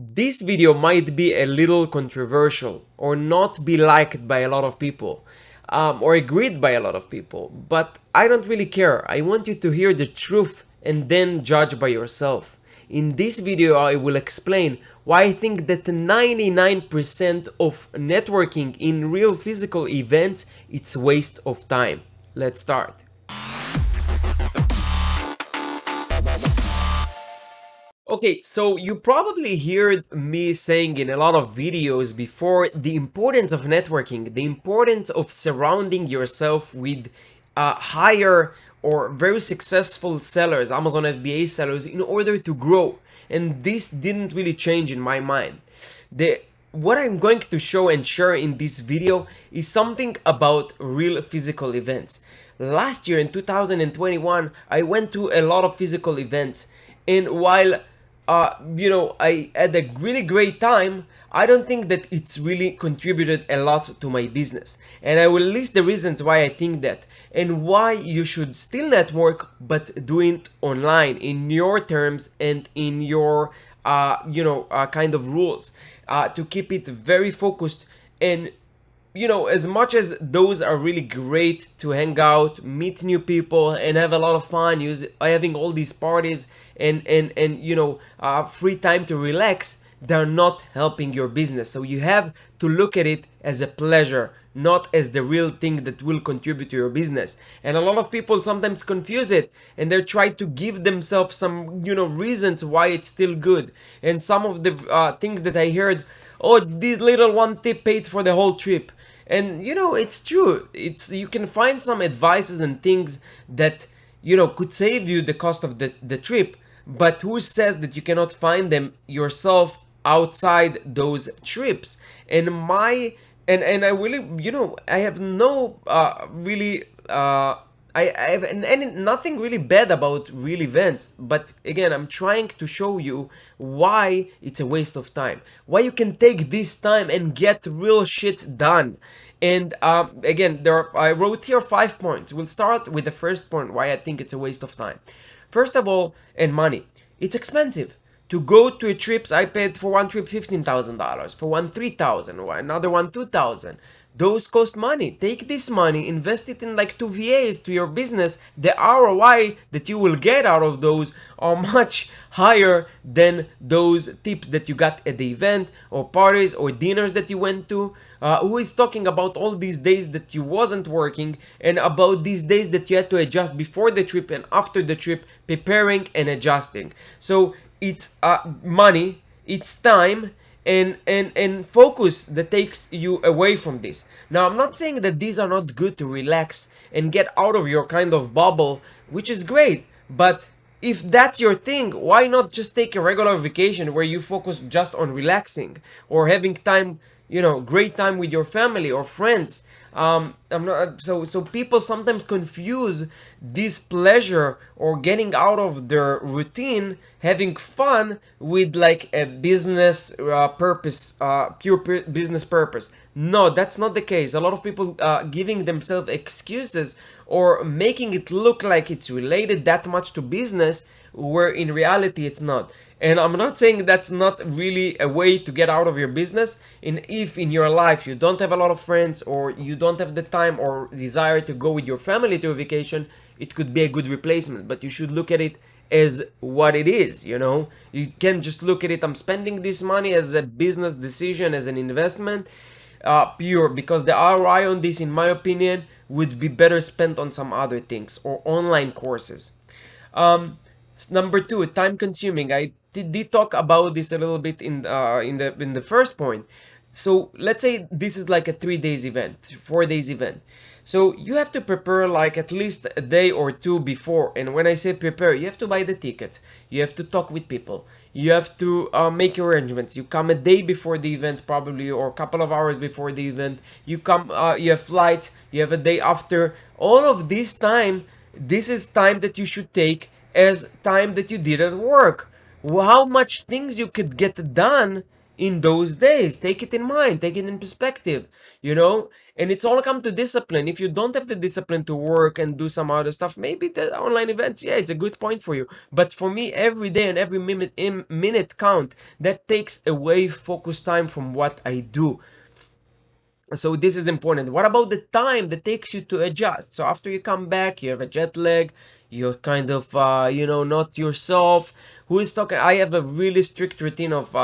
This video might be a little controversial or not be liked by a lot of people or agreed by a lot of people, but I don't really care. I want you to hear the truth and then judge by yourself. In this video, I will explain why I think that 99% of networking in real physical events, it's waste of time. Let's start. Okay, so you probably heard me saying in a lot of videos before the importance of networking, the importance of surrounding yourself with higher or very successful sellers, Amazon FBA sellers, in order to grow. And this didn't really change in my mind. What I'm going to show and share in this video is something about real physical events. Last year in 2021, I went to a lot of physical events, and while I had a really great time, I don't think that it's really contributed a lot to my business. And I will list the reasons why I think that and why you should still network, but do it online in your terms and in your, kind of rules to keep it very focused. And as much as those are really great to hang out, meet new people, and have a lot of fun, having all these parties and free time to relax, they're not helping your business. So you have to look at it as a pleasure, not as the real thing that will contribute to your business. And a lot of people sometimes confuse it, and they try to give themselves some reasons why it's still good. And some of the things that I heard, oh, this little one tip paid for the whole trip. And it's true. You can find some advices and things that could save you the cost of the trip, but who says that you cannot find them yourself outside those trips? And I really, I have no really I have nothing really bad about real events, but again, I'm trying to show you why it's a waste of time. Why you can take this time and get real shit done. And again, I wrote here 5 points. We'll start with the first point why I think it's a waste of time. First of all, and money. It's expensive. To go to a trips, I paid for one trip $15,000, for one $3,000, another one $2,000. Those cost money. Take this money, invest it in like 2 VAs to your business. The ROI that you will get out of those are much higher than those tips that you got at the event or parties or dinners that you went to. Who is talking about all these days that you wasn't working and about these days that you had to adjust before the trip and after the trip, preparing and adjusting? So it's money, it's time, and focus that takes you away from this. Now, I'm not saying that these are not good to relax and get out of your kind of bubble, which is great, but if that's your thing, why not just take a regular vacation where you focus just on relaxing or having time, great time with your family or friends? I'm not so people sometimes confuse this pleasure or getting out of their routine, having fun, with like a business purpose, business purpose. No, that's not the case. A lot of people giving themselves excuses or making it look like it's related that much to business, where in reality it's not. And I'm not saying that's not really a way to get out of your business. And if in your life you don't have a lot of friends or you don't have the time or desire to go with your family to a vacation, it could be a good replacement. But you should look at it as what it is. You can't just look at it, I'm spending this money as a business decision, as an investment, pure, because the ROI on this, in my opinion, would be better spent on some other things or online courses. Number two, time consuming. I did talk about this a little bit in the first point. So let's say this is like a 3 days event, 4 days event. So you have to prepare like at least a day or two before. And when I say prepare, you have to buy the ticket. You have to talk with people. You have to make your arrangements. You come a day before the event, probably, or a couple of hours before the event. You come, you have flights. You have a day after. All of this time, this is time that you should take as time that you did at work. How much things you could get done in those days. Take it in mind, take it in perspective, you know? And it's all come to discipline. If you don't have the discipline to work and do some other stuff, maybe the online events, yeah, it's a good point for you. But for me, every day and every minute count. That takes away focus time from what I do. So this is important. What about the time that takes you to adjust? So after you come back, you have a jet lag, you're kind of not yourself. Who is talking? I have a really strict routine of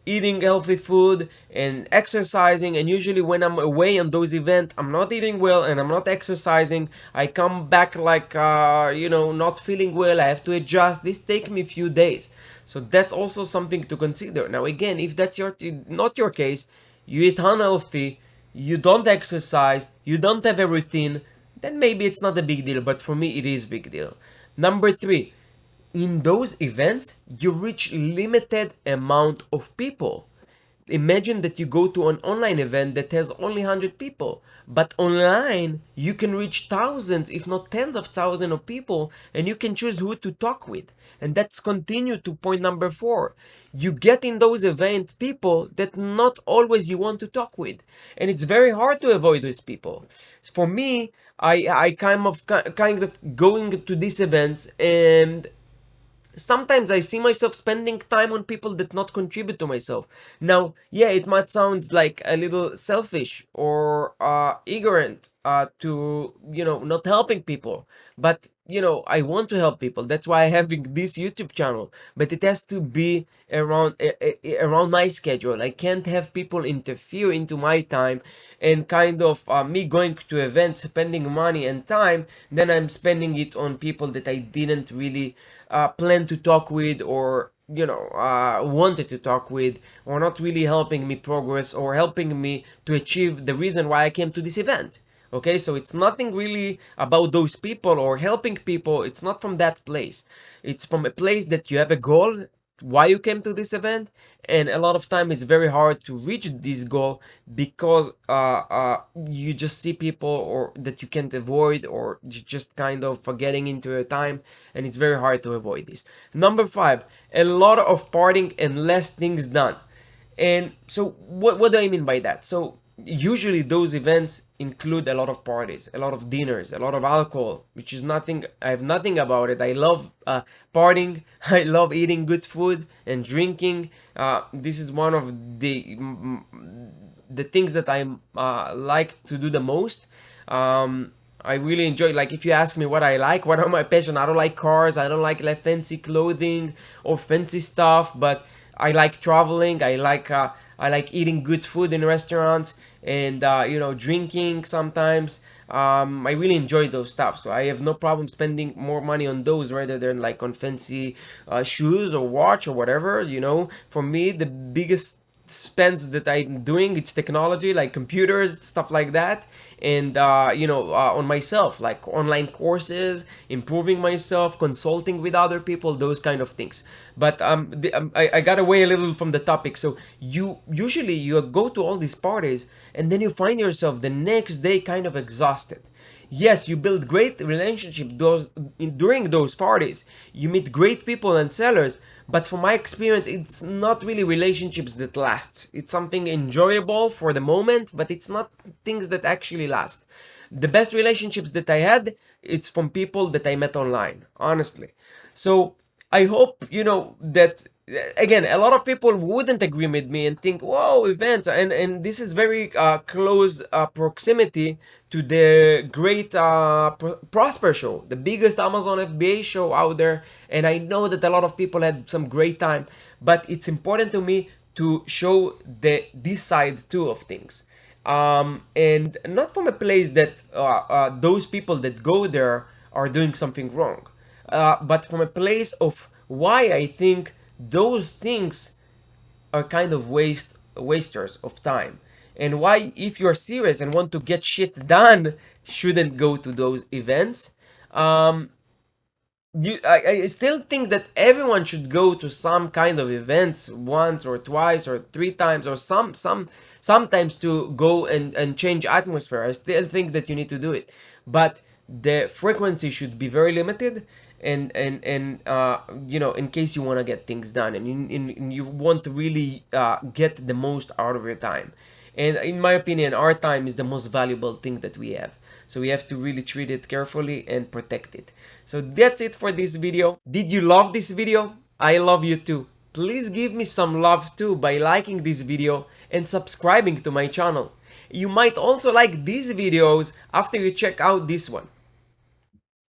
eating healthy food and exercising, and usually when I'm away on those events, I'm not eating well and I'm not exercising. I come back like not feeling well. I have to adjust. This takes me a few days. So that's also something to consider. Now again, if that's not your case, you eat unhealthy, you don't exercise, you don't have a routine, then maybe it's not a big deal, but for me it is a big deal. Number 3, in those events, you reach limited amount of people. Imagine that you go to an online event that has only 100 people, but online you can reach thousands, if not tens of thousands of people, and you can choose who to talk with. And that's continue to point number 4. You get in those events people that not always you want to talk with, and it's very hard to avoid those people. For me, I kind of going to these events, and sometimes I see myself spending time on people that not contribute to myself. Now, yeah, it might sound like a little selfish or ignorant to, not helping people. But, I want to help people. That's why I have this YouTube channel. But it has to be around my schedule. I can't have people interfere into my time, and kind of me going to events, spending money and time, then I'm spending it on people that I didn't really plan to talk with, or wanted to talk with, or not really helping me progress or helping me to achieve the reason why I came to this event. Okay, so it's nothing really about those people or helping people. It's not from that place. It's from a place that you have a goal, why you came to this event, and a lot of time it's very hard to reach this goal because you just see people or that you can't avoid, or you just kind of getting into your time, and it's very hard to avoid this. Number 5, a lot of partying and less things done. And so what do I mean by that? So usually those events include a lot of parties, a lot of dinners, a lot of alcohol, which is nothing. I have nothing about it. I love partying. I love eating good food and drinking. This is one of the things that I like to do the most. I really enjoy, like, if you ask me what I like, what are my passion, I don't like cars, I don't like fancy clothing or fancy stuff, but I like traveling. I like eating good food in restaurants, and drinking sometimes. I really enjoy those stuff, so I have no problem spending more money on those rather than like on fancy shoes or watch or whatever. For me, the biggest spends that I'm doing, it's technology, like computers, stuff like that, and on myself, like online courses, improving myself, consulting with other people, those kind of things. But I got away a little from the topic. So you go to all these parties, and then you find yourself the next day kind of exhausted. Yes, you build great relationship during those parties. You meet great people and sellers, but from my experience, it's not really relationships that last. It's something enjoyable for the moment, but it's not things that actually last. The best relationships that I had, it's from people that I met online, honestly. So I hope, that again, a lot of people wouldn't agree with me and think, whoa, events, and this is very close proximity to the great Prosper show, the biggest Amazon FBA show out there. And I know that a lot of people had some great time, but it's important to me to show this side too of things. And not from a place that those people that go there are doing something wrong, but from a place of why I think those things are kind of wasters of time, and why, if you're serious and want to get shit done, shouldn't go to those events. I still think that everyone should go to some kind of events once or twice or 3 times, or sometimes to go and change atmosphere. I still think that you need to do it, but the frequency should be very limited, and you know, in case you want to get things done, and you want to really get the most out of your time. And in my opinion, our time is the most valuable thing that we have. So we have to really treat it carefully and protect it. So that's it for this video. Did you love this video? I love you too. Please give me some love too by liking this video and subscribing to my channel. You might also like these videos after you check out this one.